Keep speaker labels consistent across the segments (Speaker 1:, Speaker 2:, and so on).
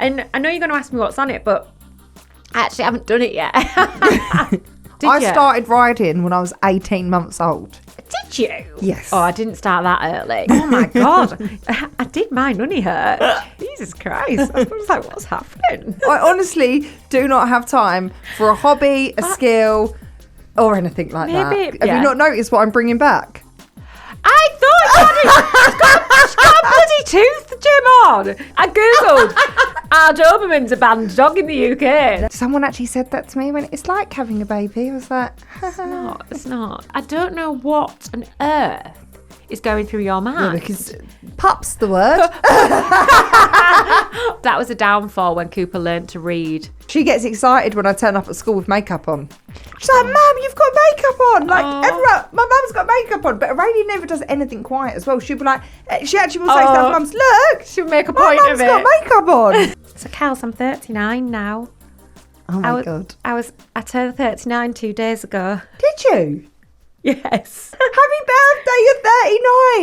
Speaker 1: And I know you're going to ask me what's on it, but I actually haven't done it yet.
Speaker 2: I started riding when I was 18 months old.
Speaker 1: Did you?
Speaker 2: Yes.
Speaker 1: Oh, I didn't start that early. Oh my God. I did my nunny hurt. Jesus Christ. I was like, what's happening?
Speaker 2: I honestly do not have time for a hobby, a skill, or anything like that. Have you not noticed what I'm bringing back?
Speaker 1: I thought she's got a bloody tooth gem on. I googled, are Dobermans a banned dog in the UK?
Speaker 2: Someone actually said that to me when it's like having a baby. I was like,
Speaker 1: It's not. I don't know what on earth is going through your mind.
Speaker 2: Yeah, because pup's the word.
Speaker 1: That was a downfall when Cooper learned to read.
Speaker 2: She gets excited when I turn up at school with makeup on. She's like, Mum, you've got makeup on. Like, everyone, my mum's got makeup on. But Aurelia never does anything quiet as well. She'll be like, she actually will say to her mums, look,
Speaker 1: she'll make a point of it.
Speaker 2: My mum's got makeup on.
Speaker 1: So, Kels, I'm 39 now.
Speaker 2: Oh, my God.
Speaker 1: I turned 39 2 days ago.
Speaker 2: Did you?
Speaker 1: Yes.
Speaker 2: Happy birthday, you're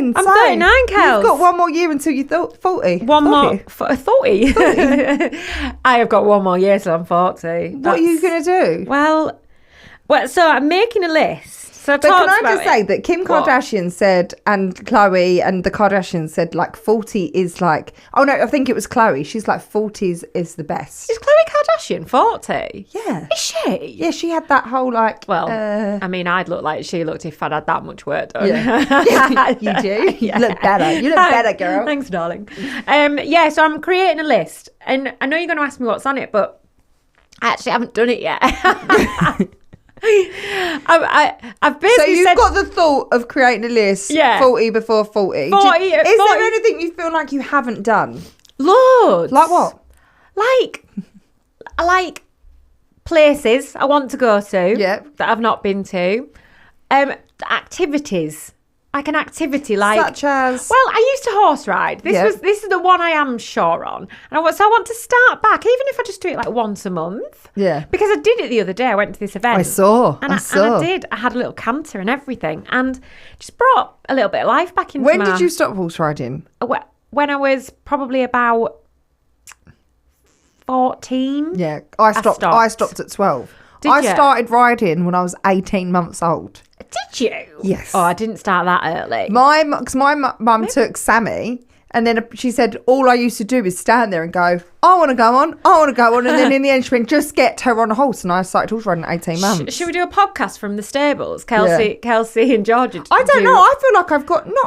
Speaker 2: 39.
Speaker 1: I'm 39, Kels.
Speaker 2: You've got one more year until you're 40.
Speaker 1: One more. 40? I have got one more year till I'm 40.
Speaker 2: What are you going to do?
Speaker 1: Well, so I'm making a list. So
Speaker 2: but can I just say that Kim Kardashian said, and Khloe and the Kardashians said, like, 40 is like... Oh, no, I think it was Khloe. She's like, 40 is the best.
Speaker 1: Is Khloe Kardashian 40?
Speaker 2: Yeah.
Speaker 1: Is she?
Speaker 2: Yeah, she had that whole, like...
Speaker 1: Well, I mean, I'd look like she looked if I'd had that much work done.
Speaker 2: Yeah. You do? You look better. You look better, girl.
Speaker 1: Thanks, darling. Yeah, so I'm creating a list. And I know you're going to ask me what's on it, but I actually haven't done it yet. I've basically
Speaker 2: so you've got the thought of creating a list 40 before 40. Is there anything you feel like you haven't done?
Speaker 1: Loads.
Speaker 2: Like what?
Speaker 1: Like places I want to go to that I've not been to. Activities. Like an activity, like
Speaker 2: such as.
Speaker 1: Well, I used to horse ride. This is the one I am sure on, and I want to start back, even if I just do it like once a month.
Speaker 2: Yeah.
Speaker 1: Because I did it the other day. I went to this event.
Speaker 2: I saw.
Speaker 1: And I did. I had a little canter and everything, and just brought a little bit of life back into.
Speaker 2: When did you stop horse riding?
Speaker 1: When I was probably about 14.
Speaker 2: Yeah, I stopped at 12. I started riding when I was 18 months old.
Speaker 1: Did you?
Speaker 2: Yes.
Speaker 1: Oh, I didn't start that early.
Speaker 2: My mum took Sammy, and then she said all I used to do is stand there and go, I want to go on, and then in the end she went, just get her on a horse, and I started horse riding at 18 months.
Speaker 1: Should we do a podcast from the stables, Kelsey and Georgia?
Speaker 2: I don't know. I feel like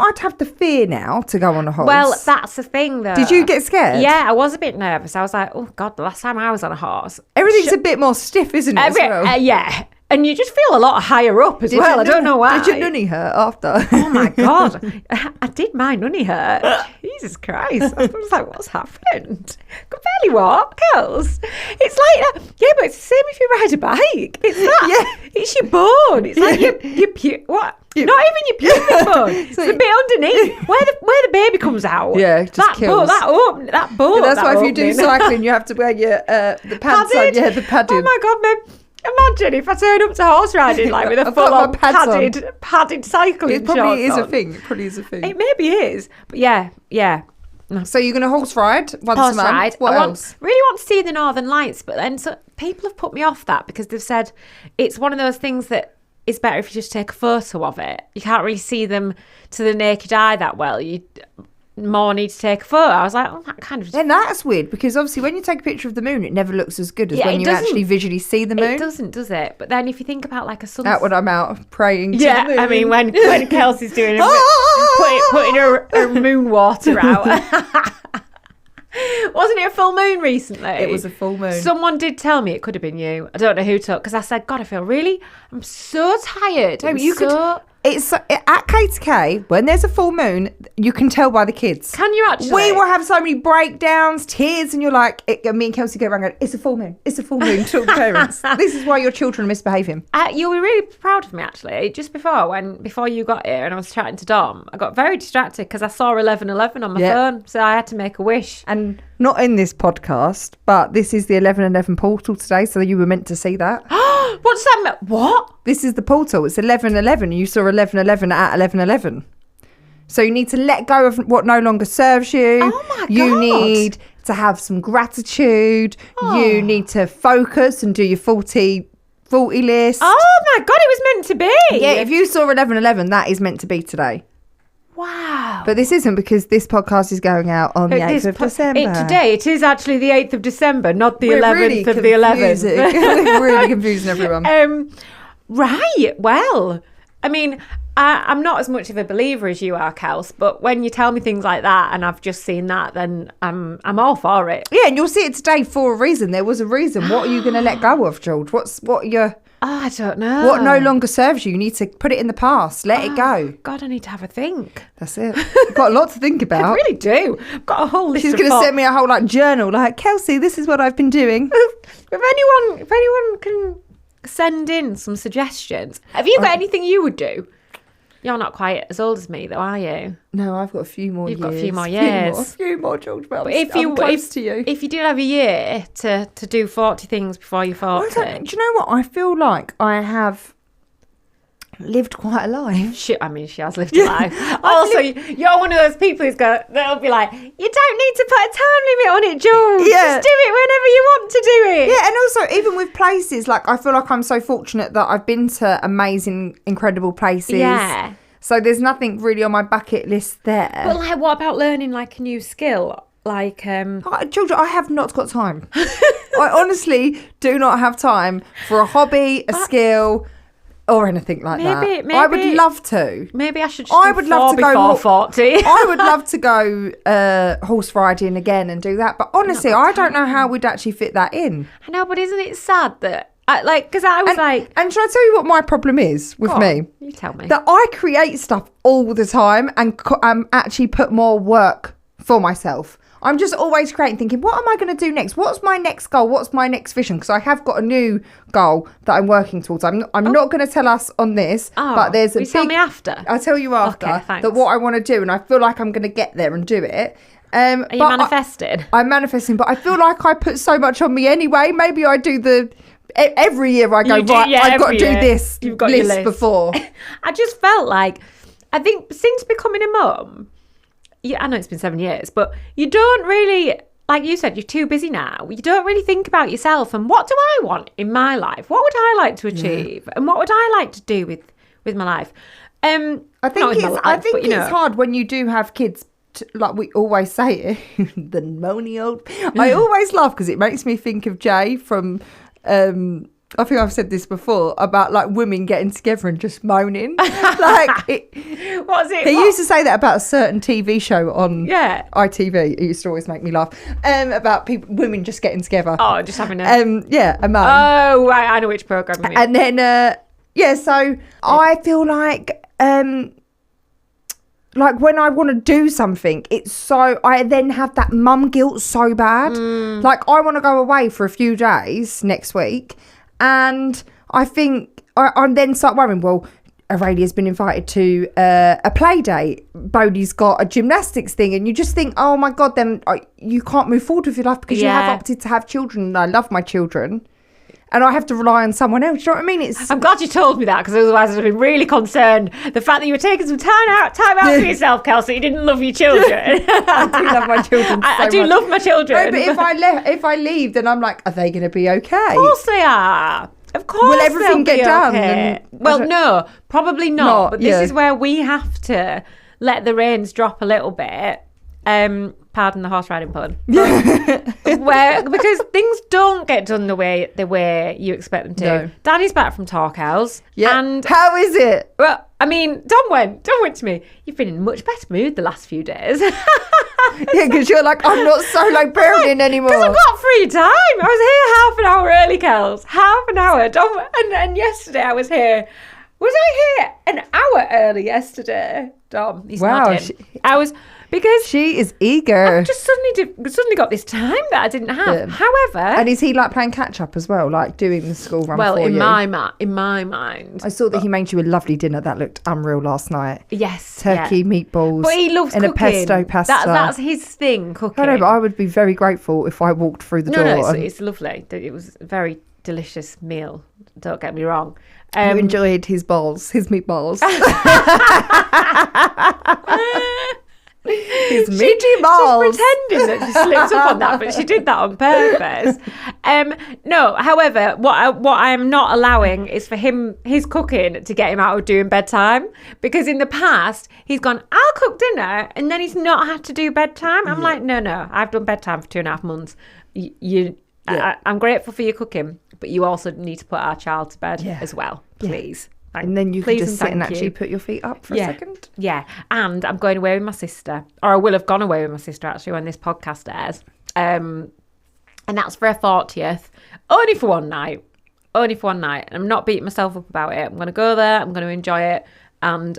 Speaker 2: I'd have the fear now to go on a horse.
Speaker 1: Well, that's the thing, though.
Speaker 2: Did you get scared?
Speaker 1: Yeah, I was a bit nervous. I was like, oh God, the last time I was on a horse,
Speaker 2: everything's a bit more stiff, isn't it? As well?
Speaker 1: Yeah. And you just feel a lot higher up as well. I don't know why.
Speaker 2: Did your nunny hurt after?
Speaker 1: Oh my God. I did my nunny hurt. Jesus Christ. I was like, what's happened? Could barely walk, Kels. It's like, yeah, but it's the same if you ride a bike. It's that. Yeah. It's your bone. It's like your what? Not even your pubic bone. It's the bit underneath where the baby comes out.
Speaker 2: Yeah, it just kills.
Speaker 1: That bone.
Speaker 2: That's why if you do cycling, you have to wear your the pants on. Yeah, the padding.
Speaker 1: Oh my God, babe. Imagine if I turn up to horse riding like with a full-on padded cycling shorts on.
Speaker 2: It probably is a thing.
Speaker 1: It maybe is. But yeah.
Speaker 2: So you're going to horse ride once a month? What else?
Speaker 1: Really want to see the Northern Lights, but then people have put me off that because they've said it's one of those things that is better if you just take a photo of it. You can't really see them to the naked eye that well. You more need to take a photo. I was like, oh, that kind of...
Speaker 2: Then that's weird, because obviously when you take a picture of the moon, it never looks as good as when you actually visually see the moon.
Speaker 1: It doesn't, does it? But then if you think about like a sunset...
Speaker 2: Out when I'm out praying to the moon.
Speaker 1: I mean, when Kelsey's doing putting her moon water out. Wasn't it a full moon recently?
Speaker 2: It was a full moon.
Speaker 1: Someone did tell me it could have been you. I don't know who took, because I said, God, I'm so tired.
Speaker 2: It's at KTK, when there's a full moon, you can tell by the kids.
Speaker 1: Can you actually?
Speaker 2: We will have so many breakdowns, tears, and you're like, me and Kelsey go around going, it's a full moon to all the parents. This is why your children are misbehaving.
Speaker 1: You were really proud of me, actually. Just before you got here and I was chatting to Dom, I got very distracted because I saw 11:11 on my phone, so I had to make a wish.
Speaker 2: And not in this podcast, but this is the 11:11 portal today, so you were meant to see that.
Speaker 1: What's that mean? What?
Speaker 2: This is the portal. It's 11:11, and you saw 11:11 at 11:11. So you need to let go of what no longer serves you.
Speaker 1: Oh my God.
Speaker 2: You need to have some gratitude. You need to focus and do your 40 list.
Speaker 1: Oh my God, it was meant to be.
Speaker 2: Yeah, if you saw 11/11, that is meant to be today.
Speaker 1: Wow.
Speaker 2: But this isn't, because this podcast is going out on the 8th of December.
Speaker 1: Today, it is actually the 8th of December, not the 11th of the 11th.
Speaker 2: We're really confusing everyone.
Speaker 1: Right, well, I mean, I'm not as much of a believer as you are, Kels, but when you tell me things like that and I've just seen that, then I'm all for it.
Speaker 2: Yeah, and you'll see it today for a reason. There was a reason. What are you going to let go of, George?
Speaker 1: I don't know.
Speaker 2: What no longer serves you? You need to put it in the past. Let it go.
Speaker 1: God, I need to have a think.
Speaker 2: That's it. You've got a lot to think about.
Speaker 1: I really do. I've got a whole list.
Speaker 2: She's going to send me a whole journal. Kelsey, this is what I've been doing.
Speaker 1: If anyone can send in some suggestions, have you got anything you would do? You're not quite as old as me, though, are you?
Speaker 2: No, I've got a few more years.
Speaker 1: You've got a few more years.
Speaker 2: A few more, George. But
Speaker 1: I'm
Speaker 2: close to you.
Speaker 1: If you did have a year to do 40 things before you're 40.
Speaker 2: Do you know what? I feel like I have lived quite a life.
Speaker 1: She has lived a life. Also, you're one of those people that'll be like, you don't need to put a time limit on it, Jules.
Speaker 2: Yeah.
Speaker 1: Just do it whenever you want to do it.
Speaker 2: Yeah, and also, even with places, I feel like I'm so fortunate that I've been to amazing, incredible places.
Speaker 1: Yeah.
Speaker 2: So there's nothing really on my bucket list there.
Speaker 1: But what about learning a new skill?
Speaker 2: Georgia, I have not got time. I honestly do not have time for a hobby, a skill, or anything like that.
Speaker 1: Maybe
Speaker 2: I would love to.
Speaker 1: Maybe I should just before 40.
Speaker 2: I would love to go horse riding again and do that. But honestly, I don't know how we'd actually fit that in.
Speaker 1: I know, but isn't it sad that... because I was
Speaker 2: And should I tell you what my problem is with me?
Speaker 1: You tell me.
Speaker 2: That I create stuff all the time and actually put more work for myself. I'm just always creating, thinking, what am I going to do next? What's my next goal? What's my next vision? Because I have got a new goal that I'm working towards. I'm not going to tell us on this, but there's a big...
Speaker 1: tell me after?
Speaker 2: I'll tell you after.
Speaker 1: Okay, thanks.
Speaker 2: That what I want to do, and I feel like I'm going to get there and do it.
Speaker 1: Are you manifested?
Speaker 2: I'm manifesting, but I feel like I put so much on me anyway. Maybe I do every year I go, I've got to do this list before.
Speaker 1: I just felt like, I think since becoming a mum, I know it's been 7 years, but you don't really, like you said, you're too busy now. You don't really think about yourself and what do I want in my life? What would I like to achieve? And what would I like to do with my life? I think
Speaker 2: it's hard when you do have kids. Like we always say, the moany old... I always laugh because it makes me think of Jay from... I think I've said this before about women getting together and just moaning.
Speaker 1: What was it?
Speaker 2: He used to say that about a certain TV show on ITV. It used to always make me laugh. About women just getting together.
Speaker 1: Oh, just having a
Speaker 2: a moan.
Speaker 1: Oh, right, I know which program you mean.
Speaker 2: And then so I feel like when I want to do something, I then have that mum guilt so bad. I want to go away for a few days next week. And I think I then start worrying, well, Aurelia's been invited to a play date. Bodhi's got a gymnastics thing. And you just think, oh my God, then you can't move forward with your life because you have opted to have children. And I love my children. And I have to rely on someone else. Do you know what I mean?
Speaker 1: I'm glad you told me that because otherwise I'd have been really concerned. The fact that you were taking some time out for yourself, Kelsey. You didn't love your children.
Speaker 2: I do love my children.
Speaker 1: I do love my children.
Speaker 2: No, but if I leave, then I'm like, are they going to be okay?
Speaker 1: Of course they are. Of course.
Speaker 2: Will everything get done?
Speaker 1: Okay. Well, no, probably not. But this is where we have to let the reins drop a little bit. Pardon the horse riding pun. Because things don't get done the way you expect them to.
Speaker 2: No.
Speaker 1: Danny's back from Torquel's.
Speaker 2: Yeah.
Speaker 1: And
Speaker 2: how is it?
Speaker 1: Well, I mean, Dom went to me. You've been in a much better mood the last few days.
Speaker 2: Yeah, because you're like, I'm not so parenting anymore.
Speaker 1: Because I've got free time. I was here half an hour early, Kels. Half an hour. Dom, and yesterday I was here. Was I here an hour early yesterday? Dom, he's nodding. I was... Because
Speaker 2: she is eager.
Speaker 1: I've just suddenly got this time that I didn't have. Yeah. However,
Speaker 2: and is he playing catch up as well, doing the school run? Well,
Speaker 1: in my mind,
Speaker 2: I saw that he made you a lovely dinner that looked unreal last night.
Speaker 1: Yes,
Speaker 2: turkey, meatballs,
Speaker 1: but he loves cooking.
Speaker 2: A pesto pasta.
Speaker 1: That's his thing, cooking.
Speaker 2: I know, but I would be very grateful if I walked through the door.
Speaker 1: No, it's lovely. It was a very delicious meal. Don't get me wrong.
Speaker 2: You enjoyed his meatballs. His midgy balls.
Speaker 1: She's pretending that she slipped up on that, but she did that on purpose. No, however, what I'm not allowing is for his cooking to get him out of doing bedtime, because in the past he's gone, I'll cook dinner, and then he's not had to do bedtime. I'm like, no, I've done bedtime for 2.5 months. I'm grateful for your cooking, but you also need to put our child to bed as well, please.
Speaker 2: And then you can just sit and actually put your feet up for a second.
Speaker 1: Yeah, and I'm going away with my sister, or I will have gone away with my sister actually when this podcast airs. And that's for her 40th, only for one night. And I'm not beating myself up about it. I'm going to go there, I'm going to enjoy it, and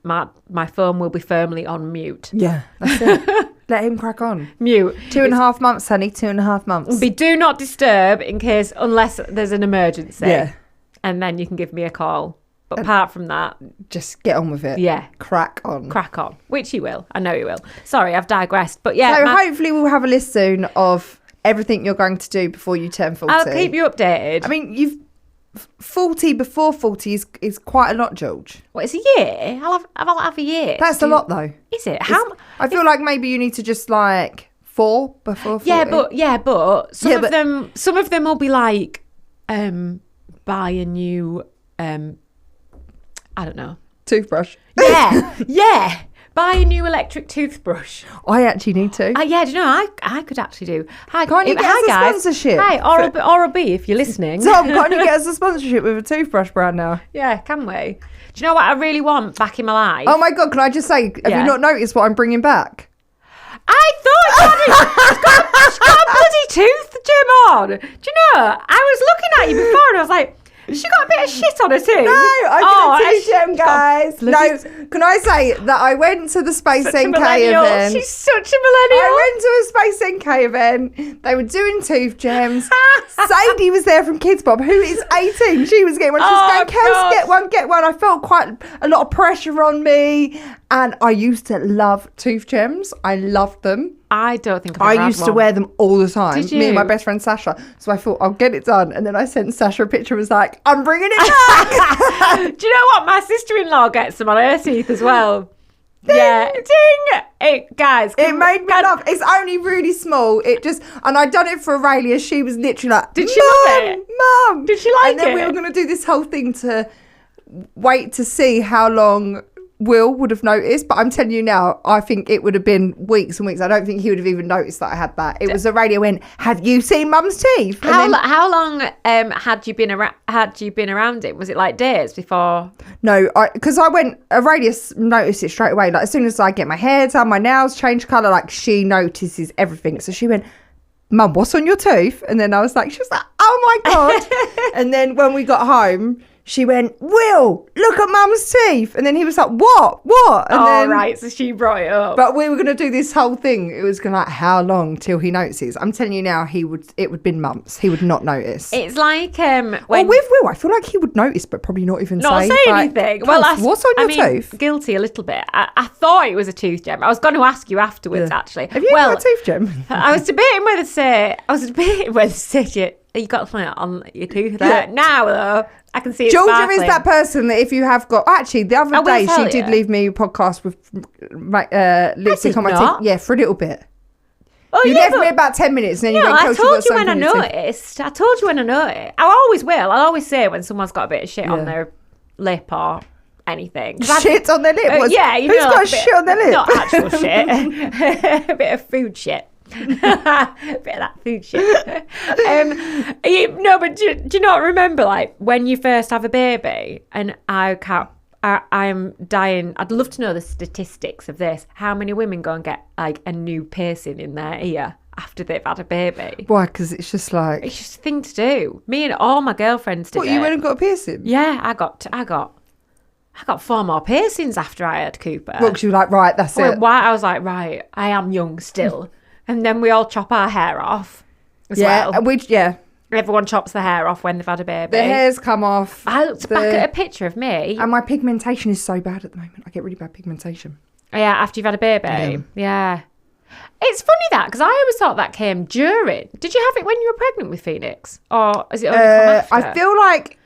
Speaker 1: my phone will be firmly on mute.
Speaker 2: Yeah, that's it. Let him crack on.
Speaker 1: Mute.
Speaker 2: 2.5 months, honey, 2.5 months.
Speaker 1: Be do not disturb unless there's an emergency.
Speaker 2: Yeah.
Speaker 1: And then you can give me a call. But apart from that,
Speaker 2: just get on with it.
Speaker 1: Yeah.
Speaker 2: Crack on.
Speaker 1: Which you will. I know you will. Sorry, I've digressed. But yeah.
Speaker 2: So hopefully we'll have a list soon of everything you're going to do before you turn 40.
Speaker 1: I'll keep you updated.
Speaker 2: I mean, 40 before 40 is quite a lot, George.
Speaker 1: What, it's a year? I'll have a year.
Speaker 2: That's a lot, though.
Speaker 1: Is it?
Speaker 2: I feel like maybe you need to just 4 before 40.
Speaker 1: Yeah, but some of them will be like, buy a new, I don't know.
Speaker 2: Toothbrush.
Speaker 1: Yeah. Buy a new electric toothbrush.
Speaker 2: I actually need to.
Speaker 1: Yeah, do you know, I could actually do. Hi,
Speaker 2: can't you get us a sponsorship?
Speaker 1: Hi, Oral B, if you're listening.
Speaker 2: Tom, can't you get us a sponsorship with a toothbrush brand now?
Speaker 1: Yeah, can we? Do you know what I really want back in my life?
Speaker 2: Oh my God, can I just say, have you not noticed what I'm bringing back?
Speaker 1: I thought she's got a bloody tooth gem on. Do you know, I was looking at you before and I was like, she got a bit of shit on her too.
Speaker 2: No, I did a tooth gem, guys. No, can I say that I went to the Space NK event.
Speaker 1: She's such a millennial.
Speaker 2: I went to a Space NK event. They were doing tooth gems. Sadie was there from Kids Bob, who is 18. She was getting one. She was going, Kels, get one. I felt quite a lot of pressure on me. And I used to love tooth gems. I loved them.
Speaker 1: I don't think I've ever
Speaker 2: I used to wear them all the time.
Speaker 1: Did you?
Speaker 2: Me and my best friend Sasha. So I thought, I'll get it done. And then I sent Sasha a picture and was like, I'm bringing it back.
Speaker 1: Do you know what? My sister-in-law gets them on her teeth as well.
Speaker 2: Ding.
Speaker 1: Yeah. Ding. Guys.
Speaker 2: It made me laugh. It's only really small. And I'd done it for Aurelia. She was literally like,
Speaker 1: did she love it?
Speaker 2: Mum.
Speaker 1: Did she like it?
Speaker 2: And then we were going to do this whole thing to wait to see how long Will would have noticed, but I'm telling you now, I think it would have been weeks and weeks. I don't think he would have even noticed that I had that. It was a radio went, have you seen Mum's teeth?
Speaker 1: How long had you been around it? Was it like days before?
Speaker 2: No, because I went, Aurelia noticed it straight away. Like as soon as I get my hair done, my nails change colour, like she notices everything. So she went, Mum, what's on your tooth? And then she was like, oh my God. And then when we got home, she went, Will, look at Mum's teeth. And then he was like, what? And
Speaker 1: right, so she brought it up.
Speaker 2: But we were going to do this whole thing. It was going to how long till he notices? I'm telling you now, it would have been months. He would not notice.
Speaker 1: It's like when...
Speaker 2: Well, with Will, I feel like he would notice, but probably not even
Speaker 1: say anything. Well,
Speaker 2: what's on your tooth?
Speaker 1: Guilty a little bit. I thought it was a tooth gem. I was going to ask you afterwards, actually.
Speaker 2: Have you ever had a tooth gem?
Speaker 1: I was debating whether to say, you got something on your tooth there. Yeah. Now, though, I can see it
Speaker 2: Georgia
Speaker 1: sparkling.
Speaker 2: is that person that if you have got... Actually, the other day, she did leave me a podcast with lipstick on my teeth. Yeah, for a little bit.
Speaker 1: Oh,
Speaker 2: you left me about 10 minutes and then you went,
Speaker 1: I told you when I noticed. I told you when I noticed. I always will. I always say when someone's got a bit of shit on their lip or anything.
Speaker 2: Shit on their lip?
Speaker 1: Who's
Speaker 2: got shit on their lip?
Speaker 1: Not actual shit. A bit of food shit. A bit of that food shit. But do you not remember like when you first have a baby? And I'm dying. I'd love to know the statistics of this. How many women go and get like a new piercing in their ear after they've had a baby?
Speaker 2: Why? Because it's just like
Speaker 1: it's just a thing to do. Me and all my girlfriends did.
Speaker 2: What, you went and got a piercing?
Speaker 1: Yeah, I got 4 more piercings after I had Cooper.
Speaker 2: Well, because you were like, right, that's it.
Speaker 1: I was like, right, I am young still. And then we all chop our hair off as well. Everyone chops their hair off when they've had a baby.
Speaker 2: The hair's come off.
Speaker 1: I looked back at a picture of me.
Speaker 2: And my pigmentation is so bad at the moment. I get really bad pigmentation.
Speaker 1: Yeah, after you've had a baby. Yeah. It's funny that, because I always thought that came during. Did you have it when you were pregnant with Phoenix? Or is it only come after?
Speaker 2: I feel like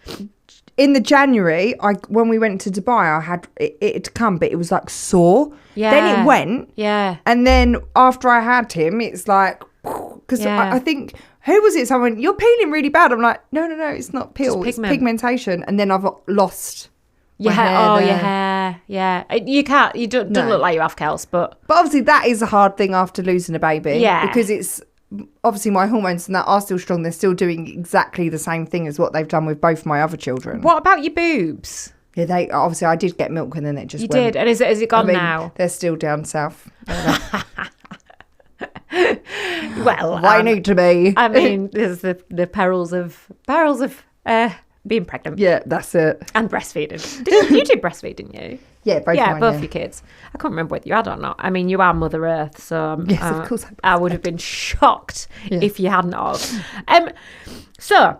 Speaker 2: in the January, when we went to Dubai, I had it had come, but it was like sore.
Speaker 1: Yeah.
Speaker 2: Then it went.
Speaker 1: Yeah.
Speaker 2: And then after I had him, it's like, because I think, who was it? Someone, you're peeling really bad. I'm like, no, it's not peel. It's pigmentation. And then I've lost my hair.
Speaker 1: Your hair. Yeah. You can't, you don't look like you have, Kels, but
Speaker 2: obviously that is a hard thing after losing a baby.
Speaker 1: Yeah.
Speaker 2: Because it's, obviously my hormones and that are still strong. They're still doing exactly the same thing as what they've done with both my other children.
Speaker 1: What about your boobs?
Speaker 2: Yeah, they obviously, I did get milk and then it just
Speaker 1: You
Speaker 2: went.
Speaker 1: did, and has it gone now?
Speaker 2: They're still down south.
Speaker 1: Well,
Speaker 2: they need to be.
Speaker 1: I mean, there's the perils of being pregnant.
Speaker 2: Yeah, that's it.
Speaker 1: And breastfeeding. You did breastfeed, didn't you?
Speaker 2: Yeah, both
Speaker 1: your kids. I can't remember whether you had or not. I mean, you are Mother Earth, so
Speaker 2: yes, of course
Speaker 1: I would have been shocked if you hadn't of. So,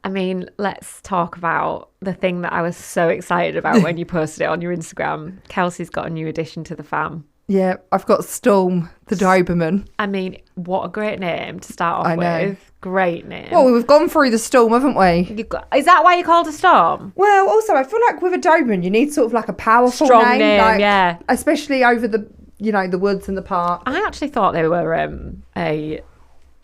Speaker 1: I mean, let's talk about the thing that I was so excited about when you posted it on your Instagram. Kelsey's got a new addition to the fam.
Speaker 2: Yeah, I've got Storm, the Doberman.
Speaker 1: I mean, what a great name to start off with. Great name.
Speaker 2: Well, we've gone through the storm, haven't we?
Speaker 1: Is that why you called a Storm?
Speaker 2: Well, also, I feel like with a Doberman, you need sort of like a powerful
Speaker 1: strong
Speaker 2: name. Like,
Speaker 1: yeah.
Speaker 2: Especially over the woods and the park.
Speaker 1: I actually thought they were a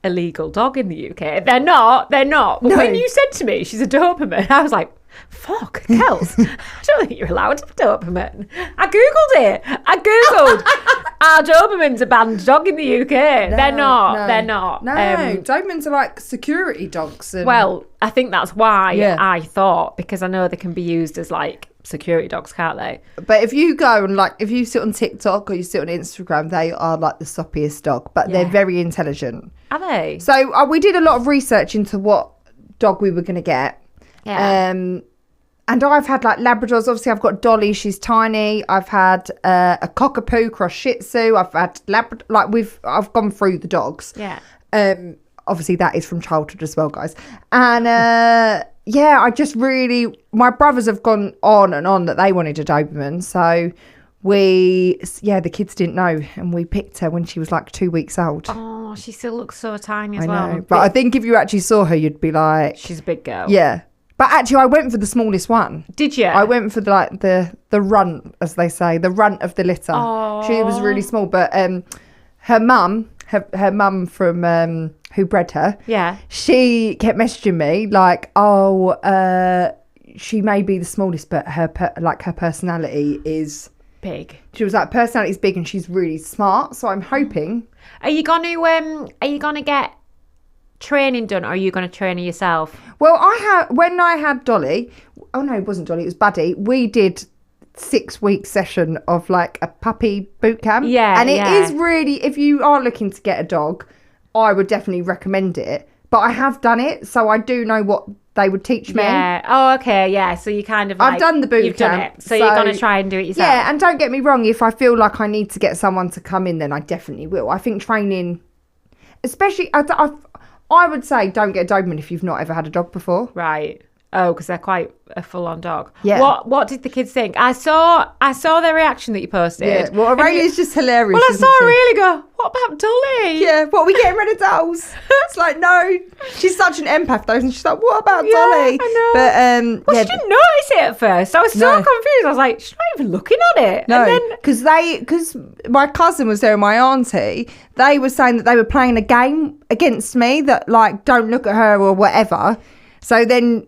Speaker 1: illegal dog in the UK. They're not. But no. When you said to me, she's a Doberman, I was like, fuck, Kels. I don't think you're allowed to have a Doberman. I Googled it. Are Dobermans a banned dog in the UK?
Speaker 2: No,
Speaker 1: they're not.
Speaker 2: no.
Speaker 1: They're not.
Speaker 2: No, Dobermans are like security dogs.
Speaker 1: Well, I think that's why I thought, because I know they can be used as like security dogs, can't they?
Speaker 2: But if you go and if you sit on TikTok or you sit on Instagram, they are like the soppiest dog, but they're very intelligent.
Speaker 1: Are they?
Speaker 2: So we did a lot of research into what dog we were going to get.
Speaker 1: Yeah.
Speaker 2: And I've had like Labradors. Obviously, I've got Dolly. She's tiny. I've had a Cockapoo cross Shih Tzu. I've had I've gone through the dogs.
Speaker 1: Yeah.
Speaker 2: Obviously, that is from childhood as well, guys. And I just really, my brothers have gone on and on that they wanted a Doberman. So the kids didn't know, and we picked her when she was like 2 weeks old.
Speaker 1: Oh, she still looks so tiny as
Speaker 2: I
Speaker 1: well.
Speaker 2: know. But I think if you actually saw her, you'd be like,
Speaker 1: she's a big girl.
Speaker 2: Yeah. But actually, I went for the smallest one.
Speaker 1: Did you?
Speaker 2: I went for the runt, as they say, the runt of the litter.
Speaker 1: Oh.
Speaker 2: She was really small, but her mum from who bred her, she kept messaging me like, she may be the smallest, but her personality is
Speaker 1: big.
Speaker 2: She was like, personality is big, and she's really smart. So I'm hoping.
Speaker 1: Are you gonna get training done, or are you going to train her yourself?
Speaker 2: Well, when I had Dolly, oh no, it wasn't Dolly, it was Buddy. We did 6-week session of like a puppy boot camp.
Speaker 1: Yeah.
Speaker 2: And it is really, if you are looking to get a dog, I would definitely recommend it. But I have done it, so I do know what they would teach me.
Speaker 1: Yeah. Oh, okay. Yeah. So you kind of
Speaker 2: I've done the boot
Speaker 1: you've
Speaker 2: camp.
Speaker 1: Done it. So you're going to try and do it yourself.
Speaker 2: Yeah, and don't get me wrong, if I feel like I need to get someone to come in, then I definitely will. I think training, especially, I would say don't get a Doberman if you've not ever had a dog before.
Speaker 1: Right. Oh, because they're quite a full-on dog.
Speaker 2: Yeah.
Speaker 1: What did the kids think? I saw their reaction that you posted.
Speaker 2: Yeah. Well, Aurelia's just hilarious.
Speaker 1: Well, I saw Aurelia go, what about Dolly?
Speaker 2: Yeah. What, are we getting rid of dolls? It's like, no. She's such an empath, though. And she's like, what about Dolly?
Speaker 1: I know. But she didn't notice it at first. I was so confused. I was like, she's not even looking at it.
Speaker 2: No, because my cousin was there and my auntie, they were saying that they were playing a game against me that, like, don't look at her or whatever. So then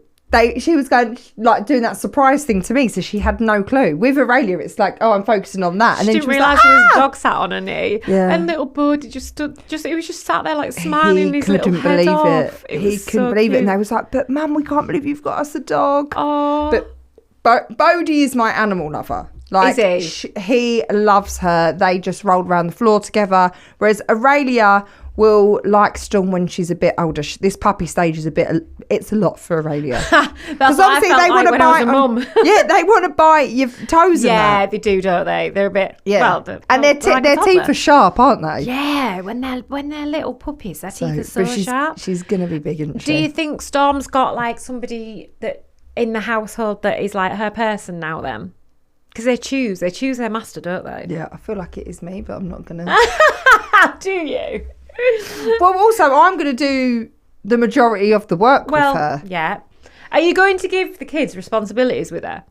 Speaker 2: she was going, like, doing that surprise thing to me, so she had no clue. With Aurelia, it's like, I'm focusing on that. And
Speaker 1: she
Speaker 2: then
Speaker 1: didn't realise there was a dog sat on her knee.
Speaker 2: Yeah.
Speaker 1: And little Bud just he was just sat there, like, smiling his little head
Speaker 2: believe
Speaker 1: off.
Speaker 2: He couldn't believe it. And they was like, but Mum, we can't believe you've got us a dog.
Speaker 1: Oh.
Speaker 2: But Bodie is my animal lover. Like,
Speaker 1: is he?
Speaker 2: He loves her. They just rolled around the floor together. Whereas Aurelia will like Storm when she's a bit older. This puppy stage is it's a lot for Aurelia.
Speaker 1: Because
Speaker 2: obviously they want to bite. Yeah, they want to bite your toes.
Speaker 1: Yeah, they do, don't they? They're a bit.
Speaker 2: Yeah. Well, their teeth are sharp, aren't they?
Speaker 1: Yeah, when they're little puppies, their teeth are so sharp.
Speaker 2: She's gonna be big, isn't she?
Speaker 1: Do you think Storm's got like somebody that in the household that is like her person now? Then. Because they choose their master, don't they?
Speaker 2: Yeah, I feel like it is me, but I'm not gonna.
Speaker 1: Do you?
Speaker 2: Well, also, I'm gonna do the majority of the work with her.
Speaker 1: Yeah. Are you going to give the kids responsibilities with her?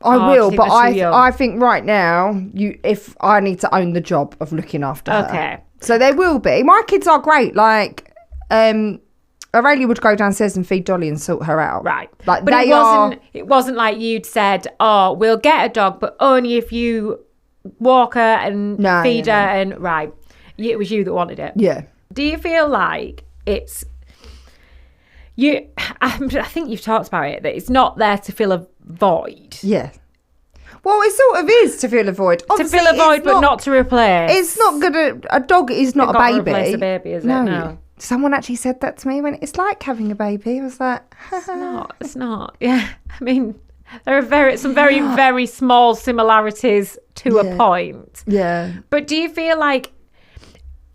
Speaker 2: I
Speaker 1: do you
Speaker 2: will,
Speaker 1: think
Speaker 2: but
Speaker 1: they're too young?
Speaker 2: I think right now, if I need to own the job of looking after her.
Speaker 1: Okay.
Speaker 2: So there will be. My kids are great. Like, Aurelia would go downstairs and feed Dolly and sort her out.
Speaker 1: Right.
Speaker 2: Like,
Speaker 1: but it wasn't like you'd said, oh, we'll get a dog, but only if you walk her and feed her and right. It was you that wanted it.
Speaker 2: Yeah.
Speaker 1: Do you feel like it's you? I think you've talked about it, that it's not there to fill a void.
Speaker 2: Yeah. Well, it sort of is to fill a void. Obviously,
Speaker 1: to fill a void, but not to replace.
Speaker 2: It's not gonna. A dog is not a baby.
Speaker 1: Replace a baby, is it? No.
Speaker 2: Someone actually said that to me when it's like having a baby. I was like,
Speaker 1: it's not. Yeah. I mean, there are some very, very small similarities to a point.
Speaker 2: Yeah.
Speaker 1: But do you feel like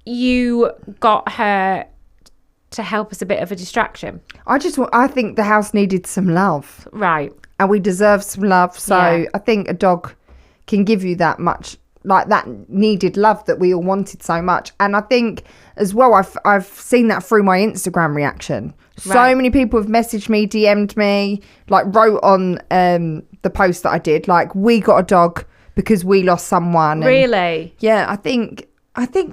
Speaker 1: you got her to help us a bit of a distraction?
Speaker 2: I think the house needed some love.
Speaker 1: Right.
Speaker 2: And we deserve some love. So I think a dog can give you that much, like that needed love that we all wanted so much. And I think as well, I've seen that through my Instagram reaction. Right. So many people have messaged me, DM'd me, like wrote on the post that I did, like, we got a dog because we lost someone.
Speaker 1: Really?
Speaker 2: Yeah, I think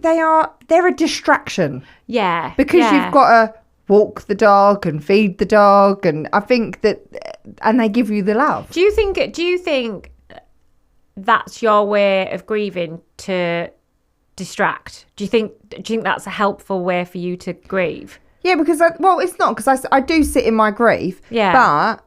Speaker 2: they're a distraction.
Speaker 1: Yeah.
Speaker 2: Because you've got to walk the dog and feed the dog, and I think and they give you the love.
Speaker 1: Do you think that's your way of grieving, to distract? Do you think that's a helpful way for you to grieve?
Speaker 2: Yeah, because it's not, because I do sit in my grief.
Speaker 1: Yeah.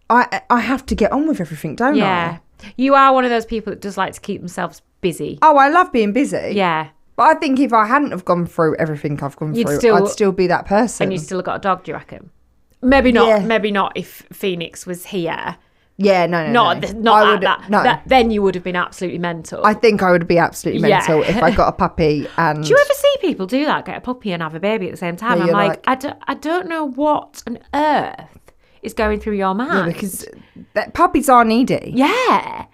Speaker 2: But I have to get on with everything, don't I?
Speaker 1: Yeah. You are one of those people that does like to keep themselves busy.
Speaker 2: Oh, I love being busy.
Speaker 1: Yeah.
Speaker 2: But I think if I hadn't have gone through everything I've gone through, I'd still be that person.
Speaker 1: And you still got a dog, do you reckon? Maybe not. Yeah. Maybe not if Phoenix was here.
Speaker 2: Yeah, no.
Speaker 1: Not that. No. Then you would have been absolutely mental.
Speaker 2: I think I would be absolutely mental if I got a puppy. And
Speaker 1: do you ever see people do that? Get a puppy and have a baby at the same time?
Speaker 2: Yeah,
Speaker 1: I'm like, I don't know what on earth is going through your mind.
Speaker 2: Yeah, because puppies are needy.
Speaker 1: Yeah.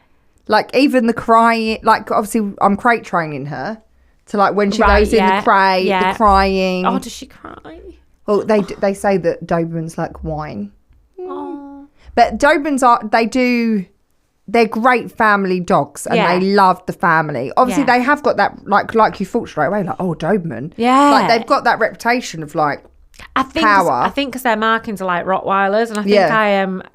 Speaker 2: Like, even the crying, like, obviously I'm crate training her to, like, when she goes in the crate, the crying.
Speaker 1: Oh, does she cry?
Speaker 2: Well, they say that Dobermans like whine.
Speaker 1: Oh.
Speaker 2: But Dobermans they're great family dogs, and they love the family. Obviously, they have got that, like you thought straight away, like, oh, Doberman.
Speaker 1: Yeah.
Speaker 2: Like, they've got that reputation of, like, power.
Speaker 1: I think because their markings are like Rottweilers, and I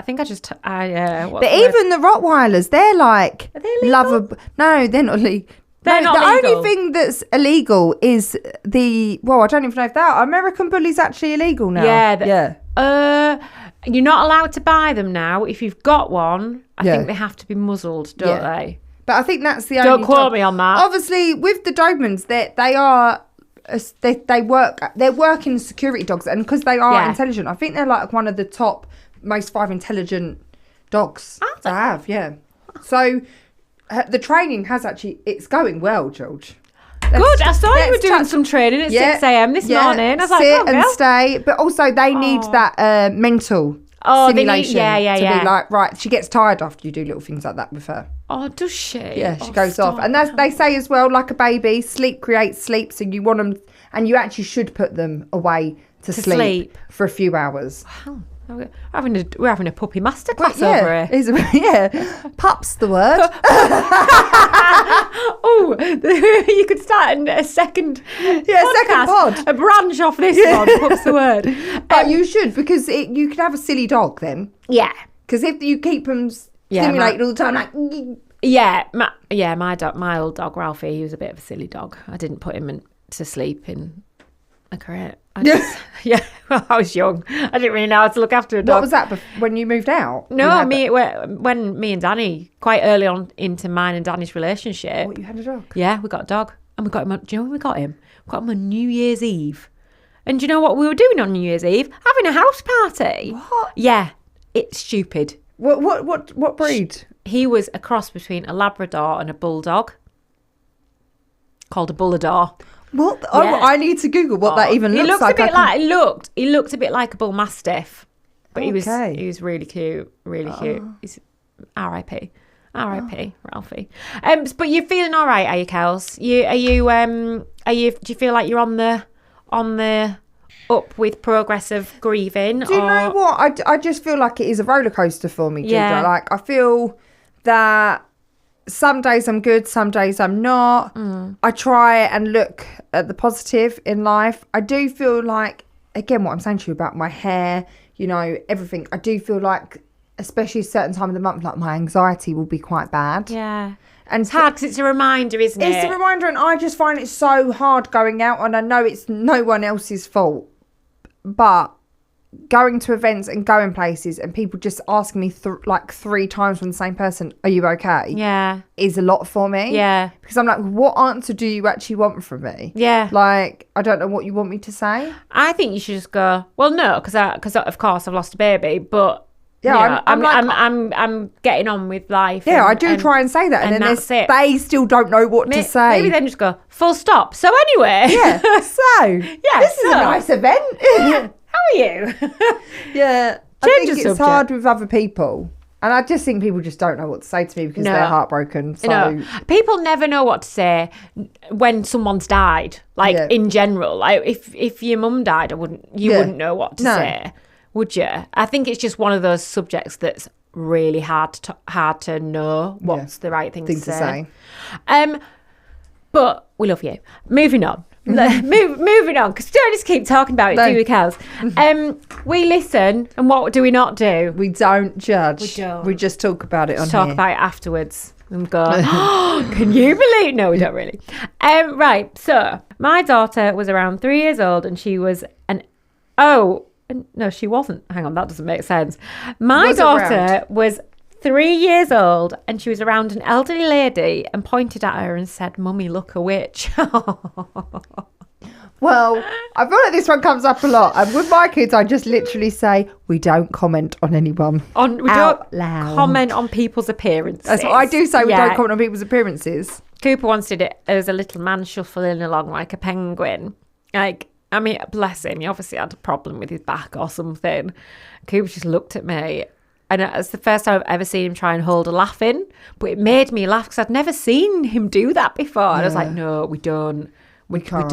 Speaker 1: think
Speaker 2: But even the Rottweilers, they're like,
Speaker 1: are they illegal?
Speaker 2: No, they're not illegal.
Speaker 1: They're not
Speaker 2: the only thing that's illegal is I don't even know if that American Bully's actually illegal now.
Speaker 1: Yeah. You're not allowed to buy them now. If you've got one, I think they have to be muzzled, don't they?
Speaker 2: But I think that's the only.
Speaker 1: Don't quote me on that.
Speaker 2: Obviously, with the Dobermans, they're working security dogs, and because they are intelligent, I think they're like one of the top most 5 intelligent dogs to have. Yeah. So the training it's going well, George.
Speaker 1: Good. I saw you were doing some training at 6 a.m. this morning. I was like,
Speaker 2: sit and stay. But also, they need that mental simulation to be like, right, she gets tired after you do little things like that with her.
Speaker 1: Oh, does she?
Speaker 2: Yeah, she goes off. And they say as well, like a baby, sleep creates sleep. So you want them, and you actually should put them away to sleep for a few hours.
Speaker 1: Wow. We're having a puppy masterclass over here.
Speaker 2: Yeah, pup's the word.
Speaker 1: Oh, you could start a second
Speaker 2: second pod.
Speaker 1: A branch off this one, pup's the word.
Speaker 2: But you should, because you could have a silly dog then.
Speaker 1: Yeah.
Speaker 2: Because if you keep them stimulated all the time, like...
Speaker 1: my old dog, Ralphie, he was a bit of a silly dog. I didn't put him to sleep in a crate. I was young. I didn't really know how to look after a dog.
Speaker 2: What was that when you moved out?
Speaker 1: No, when me and Danny, quite early on into mine and Danny's relationship.
Speaker 2: Oh, you had a dog?
Speaker 1: Yeah, we got a dog. And we got him do you know when we got him? We got him on New Year's Eve. And do you know what we were doing on New Year's Eve? Having a house party.
Speaker 2: What?
Speaker 1: Yeah, it's stupid.
Speaker 2: What breed?
Speaker 1: He was a cross between a Labrador and a Bulldog. Called a Bullador.
Speaker 2: What? Yeah. I need to Google what that even looks like.
Speaker 1: He looked a bit like a bull mastiff, but he was really cute, cute. He's R.I.P. Ralphie. But you're feeling all right, are you, Kels? Do you feel like you're on the up with progress of grieving?
Speaker 2: Do you know what? I just feel like it is a roller coaster for me, Ginger.
Speaker 1: Yeah.
Speaker 2: Like, I feel that some days I'm good, some days I'm not. I try and look at the positive in life. I do feel like, again, what I'm saying to you about my hair, you know, everything. I do feel like, especially a certain time of the month, like my anxiety will be quite bad.
Speaker 1: Yeah.
Speaker 2: And
Speaker 1: It's hard because it's a reminder, isn't it?
Speaker 2: it's a reminder, and I just find it so hard going out, and I know it's no one else's fault, but going to events and going places and people just asking me like 3 times from the same person, are you okay?
Speaker 1: Yeah.
Speaker 2: Is a lot for me.
Speaker 1: Yeah.
Speaker 2: Because I'm like, what answer do you actually want from me?
Speaker 1: Yeah.
Speaker 2: Like, I don't know what you want me to say.
Speaker 1: I think you should just go, well, no, because of course I've lost a baby, but
Speaker 2: Yeah,
Speaker 1: you know,
Speaker 2: I'm
Speaker 1: I'm getting on with life.
Speaker 2: Yeah,
Speaker 1: and,
Speaker 2: I do try and say that, and then
Speaker 1: that's it.
Speaker 2: they still don't know what to say.
Speaker 1: Maybe then just go full stop. So anyway,
Speaker 2: Yeah. So, this is a nice event.
Speaker 1: How are you?
Speaker 2: Yeah. I
Speaker 1: Change
Speaker 2: think
Speaker 1: the
Speaker 2: it's
Speaker 1: subject.
Speaker 2: hard with other people. And I just think people just don't know what to say to me because
Speaker 1: No.
Speaker 2: they're heartbroken. So,
Speaker 1: No, people never know what to say when someone's died. Like
Speaker 2: Yeah.
Speaker 1: in general, like if your mum died, you wouldn't know what to
Speaker 2: No.
Speaker 1: say, would you? I think it's just one of those subjects that's really hard to know what's the right thing to say. But we love you. Moving on. Moving on, because don't just keep talking about it,
Speaker 2: No.
Speaker 1: do we, Kels? We listen, and what do we not do?
Speaker 2: we don't judge.
Speaker 1: We don't.
Speaker 2: We just talk about it on
Speaker 1: Talk
Speaker 2: here.
Speaker 1: about it afterwards and go, oh, can you believe? No, we don't really. Right, so my daughter was around 3 years old, and she was no, she wasn't. Hang on, that doesn't make sense. My
Speaker 2: Was
Speaker 1: daughter
Speaker 2: around?
Speaker 1: was 3 years old, and she was around an elderly lady and pointed at her and said, "Mummy, look, a witch."
Speaker 2: Well, I feel like this one comes up a lot. And with my kids, I just literally say, we don't comment on anyone.
Speaker 1: We
Speaker 2: Out
Speaker 1: don't
Speaker 2: loud.
Speaker 1: comment on people's appearances.
Speaker 2: That's what I do say. We
Speaker 1: Yeah.
Speaker 2: don't comment on people's appearances.
Speaker 1: Cooper once did it as a little man shuffling along like a penguin. Like, I mean, bless him. He obviously had a problem with his back or something. Cooper just looked at me. And it's the first time I've ever seen him try and hold a laugh in. But it made me laugh because I'd never seen him do that before. And I was like, no, we don't. We can't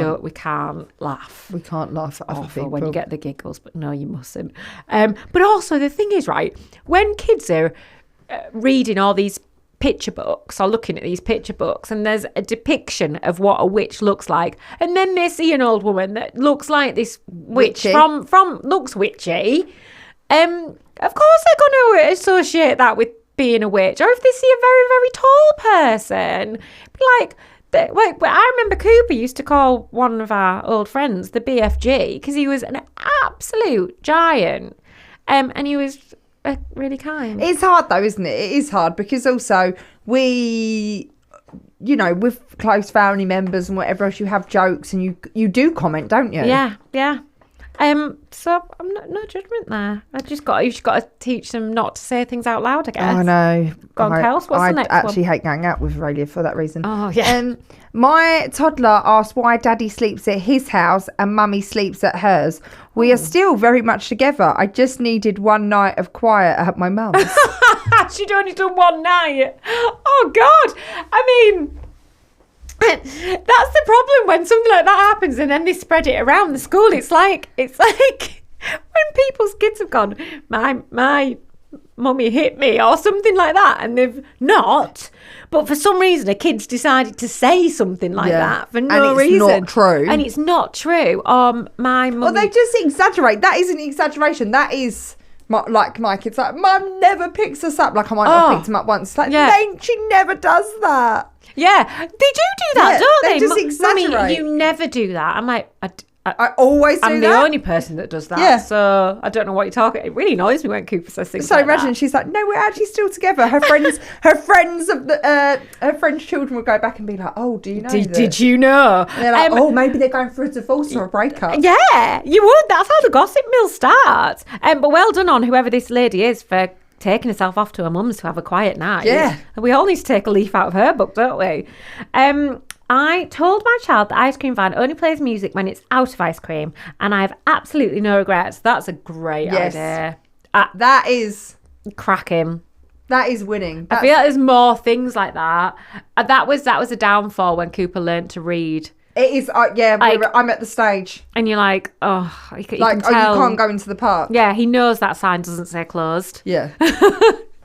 Speaker 1: laugh.
Speaker 2: We can't laugh at other
Speaker 1: Awful
Speaker 2: people.
Speaker 1: when you get the giggles, but no, you mustn't. But also the thing is, right, when kids are reading all these picture books or looking at these picture books and there's a depiction of what a witch looks like, and then they see an old woman that looks like this witch
Speaker 2: Witchy.
Speaker 1: from looks witchy, of course they're going to associate that with being a witch. Or if they see a very, very tall person, be like, I remember Cooper used to call one of our old friends the BFG because he was an absolute giant, and he was really kind.
Speaker 2: It's hard though, isn't it? It is hard because also we, you know, with close family members and whatever else, you have jokes and you do comment, don't you?
Speaker 1: Yeah. So I'm no judgment there. You've just got to teach them not to say things out loud, I guess.
Speaker 2: Oh, I know.
Speaker 1: Go on, Kels, what's the next
Speaker 2: I actually
Speaker 1: one?
Speaker 2: hate going out with Aurelia for that reason.
Speaker 1: Oh, yeah.
Speaker 2: My toddler asked why Daddy sleeps at his house and Mummy sleeps at hers. We are still very much together. I just needed one night of quiet at my mum's.
Speaker 1: She'd only done one night. Oh, God. I mean, that's the problem when something like that happens and then they spread it around the school. It's like when people's kids have gone, my mummy hit me or something like that, and they've not. But for some reason, a kid's decided to say something like that for no reason.
Speaker 2: And it's not true.
Speaker 1: And it's not true. My mummy...
Speaker 2: Well, they just exaggerate. That isn't exaggeration. That is... Like my kids, like, Mum never picks us up. Like, I might not have picked him up once. Like, she never does that.
Speaker 1: Yeah, they do that, don't they?
Speaker 2: They just exaggerate.
Speaker 1: Mummy, you never do that. I'm like,
Speaker 2: I always do
Speaker 1: I'm
Speaker 2: that.
Speaker 1: the only person that does that.
Speaker 2: Yeah.
Speaker 1: So I don't know what you're talking. It really annoys me when Cooper says things
Speaker 2: So
Speaker 1: like
Speaker 2: imagine
Speaker 1: that.
Speaker 2: she's like, no, we're actually still together. Her friends her friends' children would go back and be like, oh, do you know this?
Speaker 1: Did you know?
Speaker 2: And they're like, oh, maybe they're going through a divorce or a breakup.
Speaker 1: Yeah, you would. That's how the gossip mill starts. But well done on whoever this lady is for taking herself off to her mum's to have a quiet night.
Speaker 2: Yeah.
Speaker 1: We all need to take a leaf out of her book, don't we? I told my child the ice cream van only plays music when it's out of ice cream, and I have absolutely no regrets. That's a great idea.
Speaker 2: That is
Speaker 1: Cracking.
Speaker 2: That is winning.
Speaker 1: I feel like there's more things like that. That was a downfall when Cooper learnt to read
Speaker 2: It is, yeah,
Speaker 1: Like-
Speaker 2: I'm at the stage.
Speaker 1: And you're like, oh, you can
Speaker 2: Like,
Speaker 1: tell.
Speaker 2: you can't go into the park.
Speaker 1: Yeah, he knows that sign doesn't say closed.
Speaker 2: Yeah.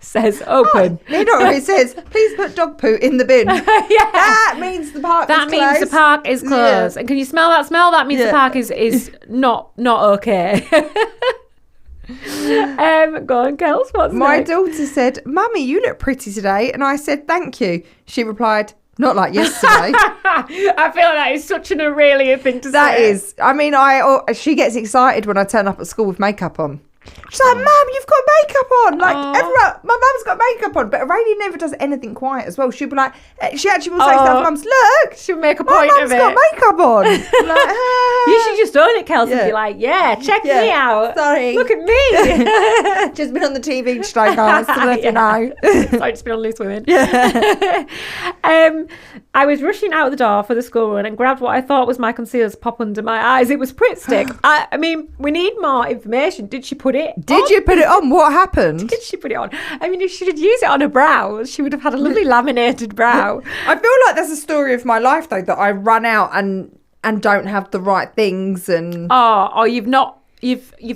Speaker 1: Says open.
Speaker 2: You know what it says? Please put dog poo in the bin.
Speaker 1: Yeah.
Speaker 2: That means the park
Speaker 1: That
Speaker 2: is
Speaker 1: means
Speaker 2: closed.
Speaker 1: the park is closed.
Speaker 2: Yeah.
Speaker 1: And can you smell that smell? That means the
Speaker 2: Yeah.
Speaker 1: park is not okay. Go on, Kels. What's
Speaker 2: My
Speaker 1: next?
Speaker 2: daughter said, Mummy, you look pretty today. And I said, thank you. She replied, not like yesterday.
Speaker 1: I feel like that is such an Aurelia thing to
Speaker 2: That
Speaker 1: say.
Speaker 2: is. I mean, she gets excited when I turn up at school with makeup on. She's like, Mum, you've got makeup on. Like, everyone, my mum's got makeup on. But Aurelia never does anything quiet as well. She'll be like, she actually will say to her mums, look,
Speaker 1: She'll make a
Speaker 2: my
Speaker 1: point
Speaker 2: mum's
Speaker 1: of it.
Speaker 2: got makeup on. I'm like,
Speaker 1: You should just own it, Kels, and
Speaker 2: Yeah.
Speaker 1: be like, yeah, check
Speaker 2: Yeah.
Speaker 1: me out.
Speaker 2: Sorry.
Speaker 1: Look at me.
Speaker 2: just been on the TV today, guys, to let you know.
Speaker 1: Sorry, just been on Loose Women. I was rushing out the door for the school run and grabbed what I thought was my concealer to pop under my eyes. It was Pritt Stick. I mean, we need more information. Did she put it
Speaker 2: Did
Speaker 1: on?
Speaker 2: you put it on? What happened?
Speaker 1: Did she put it on? I mean, if she had used it on her brow, she would have had a lovely laminated brow.
Speaker 2: I feel like there's a story of my life, though, that I run out and don't have the right things and
Speaker 1: Or you've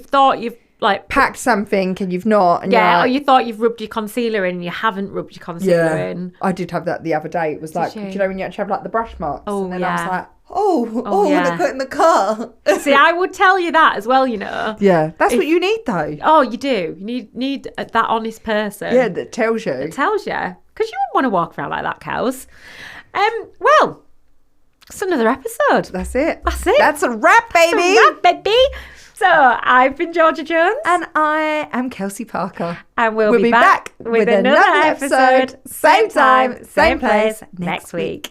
Speaker 1: thought you've like
Speaker 2: packed something and you've not. And
Speaker 1: yeah,
Speaker 2: you're
Speaker 1: or
Speaker 2: like,
Speaker 1: you thought you've rubbed your concealer in and you haven't rubbed your concealer in.
Speaker 2: I did have that the other day. It was like,
Speaker 1: you?
Speaker 2: do you know when you actually have like the brush marks?
Speaker 1: Oh,
Speaker 2: and then I was
Speaker 1: yeah.
Speaker 2: like, oh,
Speaker 1: yeah.
Speaker 2: look in the car.
Speaker 1: See, I would tell you that as well, you know.
Speaker 2: Yeah, that's what you need, though.
Speaker 1: Oh, you do. You need that honest person.
Speaker 2: Yeah, that tells you.
Speaker 1: That tells you. Because you wouldn't want to walk around like that, cows. Well, it's another episode.
Speaker 2: That's it.
Speaker 1: That's it.
Speaker 2: That's a wrap, baby.
Speaker 1: That's a wrap, baby. So, I've been Georgia Jones.
Speaker 2: And I am Kelsey Parker.
Speaker 1: And we'll be back with another episode. Same time, same place next week.